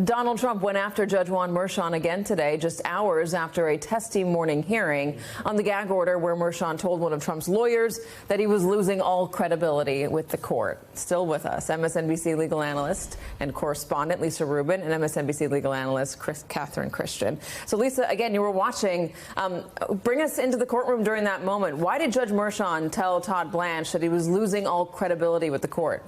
Donald Trump went after Judge Juan Merchan again today, just hours after a testy morning hearing on the gag order where Merchan told one of Trump's lawyers that he was losing all credibility with the court. Still with us, MSNBC legal analyst and correspondent Lisa Rubin and MSNBC legal analyst Catherine Christian. So, Lisa, again, you were watching. Bring us into the courtroom during that moment. Why did Judge Merchan tell Todd Blanche that he was losing all credibility with the court?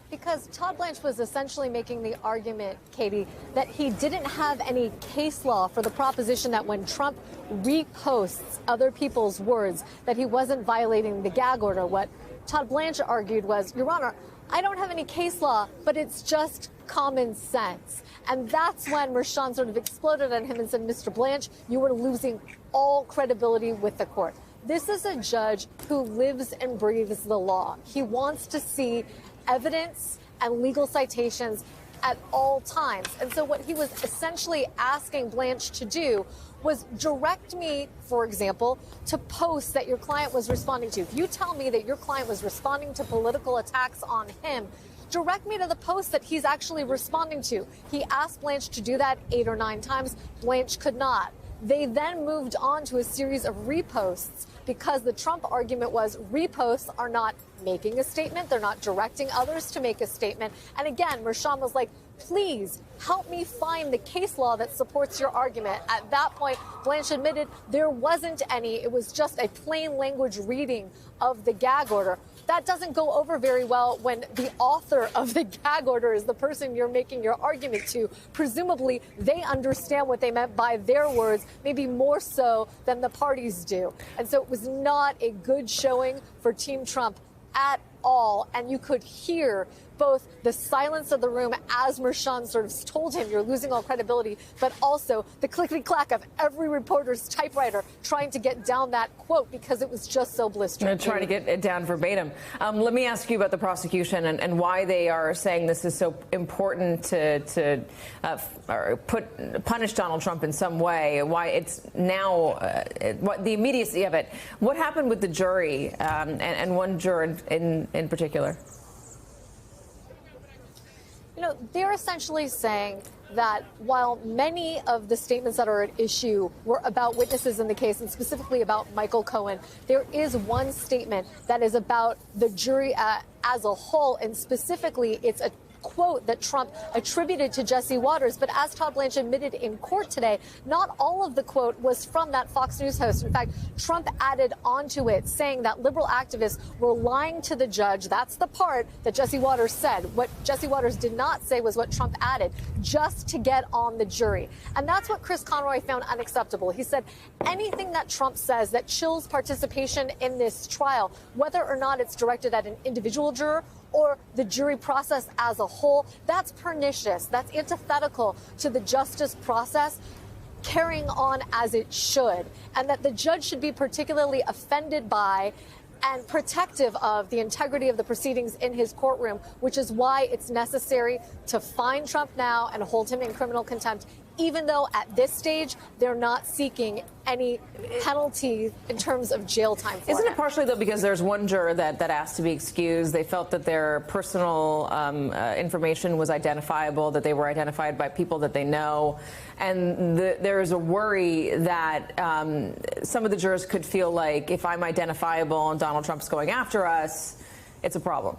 Because Todd Blanche was essentially making the argument, Katie, that he didn't have any case law for the proposition that when Trump reposts other people's words, that he wasn't violating the gag order. What Todd Blanche argued was, Your Honor, I don't have any case law, but it's just common sense. And that's when Merchan sort of exploded on him and said, Mr. Blanche, you are losing all credibility with the court. This is a judge who lives and breathes the law. He wants to see evidence and legal citations at all times. And so what he was essentially asking Blanche to do was direct me, for example, to posts that your client was responding to. If you tell me that your client was responding to political attacks on him, direct me to the post that he's actually responding to. He asked Blanche to do that 8 or 9 times. Blanche could not. They then moved on to a series of reposts because the Trump argument was reposts are not making a statement. They're not directing others to make a statement. And again, Merchan was like, please help me find the case law that supports your argument. At that point, Blanche admitted there wasn't any. It was just a plain language reading of the gag order. That doesn't go over very well when the author of the gag order is the person you're making your argument to. Presumably, they understand what they meant by their words, maybe more so than the parties do. And so it was not a good showing for Team Trump at all. And you could hear both the silence of the room as Merchan sort of told him you're losing all credibility, but also the clickety-clack of every reporter's typewriter trying to get down that quote because it was just so blistering. Trying to get it down verbatim. Let me ask you about the prosecution and why they are saying this is so important to punish Donald Trump in some way, why it's now, what the immediacy of it. What happened with the jury and one juror in particular? You know, they're essentially saying that while many of the statements that are at issue were about witnesses in the case and specifically about Michael Cohen, there is one statement that is about the jury as a whole, and specifically it's a quote that Trump attributed to Jesse Watters. But as Todd Blanche admitted in court today, not all of the quote was from that Fox News host. In fact, Trump added onto it saying that liberal activists were lying to the judge. That's the part that Jesse Watters said. What Jesse Watters did not say was what Trump added, just to get on the jury. And that's what Chris Conroy found unacceptable. He said anything that Trump says that chills participation in this trial, whether or not it's directed at an individual juror or the jury process as a whole, that's pernicious. That's antithetical to the justice process carrying on as it should, and that the judge should be particularly offended by and protective of the integrity of the proceedings in his courtroom, which is why it's necessary to find Trump now and hold him in criminal contempt, even though at this stage they're not seeking any penalty in terms of jail time for Isn't him. it partially, though, because there's one juror that asked to be excused? They felt that their personal information was identifiable, that they were identified by people that they know. And there is a worry that some of the jurors could feel like if I'm identifiable and Donald Trump's going after us, it's a problem.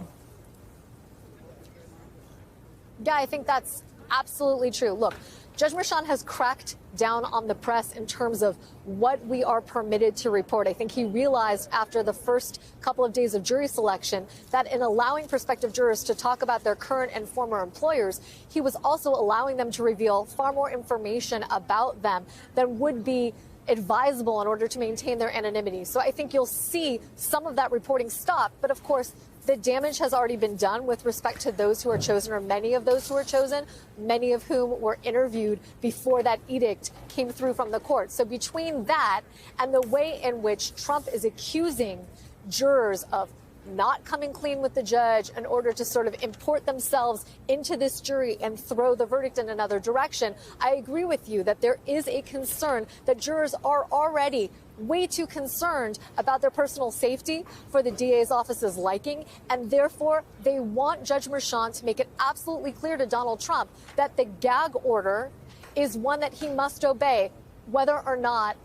Yeah, I think that's absolutely true. Look, Judge Merchan has cracked down on the press in terms of what we are permitted to report. I think he realized after the first couple of days of jury selection that in allowing prospective jurors to talk about their current and former employers, he was also allowing them to reveal far more information about them than would be advisable in order to maintain their anonymity. So I think you'll see some of that reporting stop. But of course, the damage has already been done with respect to those who are chosen, or many of those who are chosen, many of whom were interviewed before that edict came through from the court. So between that and the way in which Trump is accusing jurors of not coming clean with the judge in order to sort of import themselves into this jury and throw the verdict in another direction, I agree with you that there is a concern that jurors are already way too concerned about their personal safety for the DA's office's liking, and therefore they want Judge Merchan to make it absolutely clear to Donald Trump that the gag order is one that he must obey, whether or not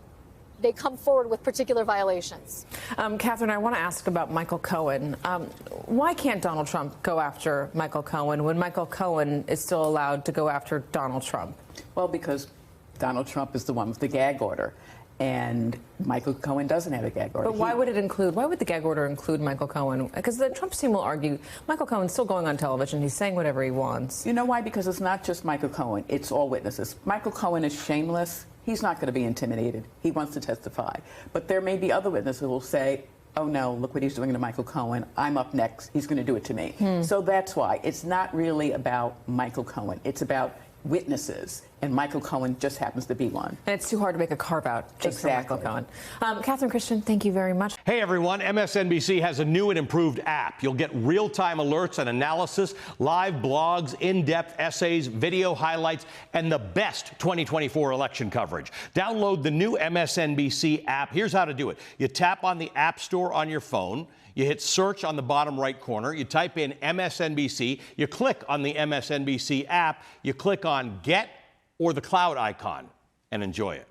they come forward with particular violations. Catherine, I want to ask about Michael Cohen. Why can't Donald Trump go after Michael Cohen when Michael Cohen is still allowed to go after Donald Trump? Well, because Donald Trump is the one with the gag order, and Michael Cohen doesn't have a gag order. But why would the gag order include Michael Cohen? Because the Trump team will argue Michael Cohen's still going on television. He's saying whatever he wants. You know why? Because it's not just Michael Cohen. It's all witnesses. Michael Cohen is shameless. He's not going to be intimidated. He wants to testify. But there may be other witnesses who will say, oh, no, look what he's doing to Michael Cohen. I'm up next. He's going to do it to me. So that's why. It's not really about Michael Cohen. It's about witnesses, and Michael Cohen just happens to be one. And it's too hard to make a carve-out just for Michael Cohen. Catherine Christian, thank you very much. Hey, everyone. MSNBC has a new and improved app. You'll get real-time alerts and analysis, live blogs, in-depth essays, video highlights, and the best 2024 election coverage. Download the new MSNBC app. Here's how to do it. You tap on the App Store on your phone. You hit search on the bottom right corner. You type in MSNBC. You click on the MSNBC app. You click on Get or the cloud icon and enjoy it.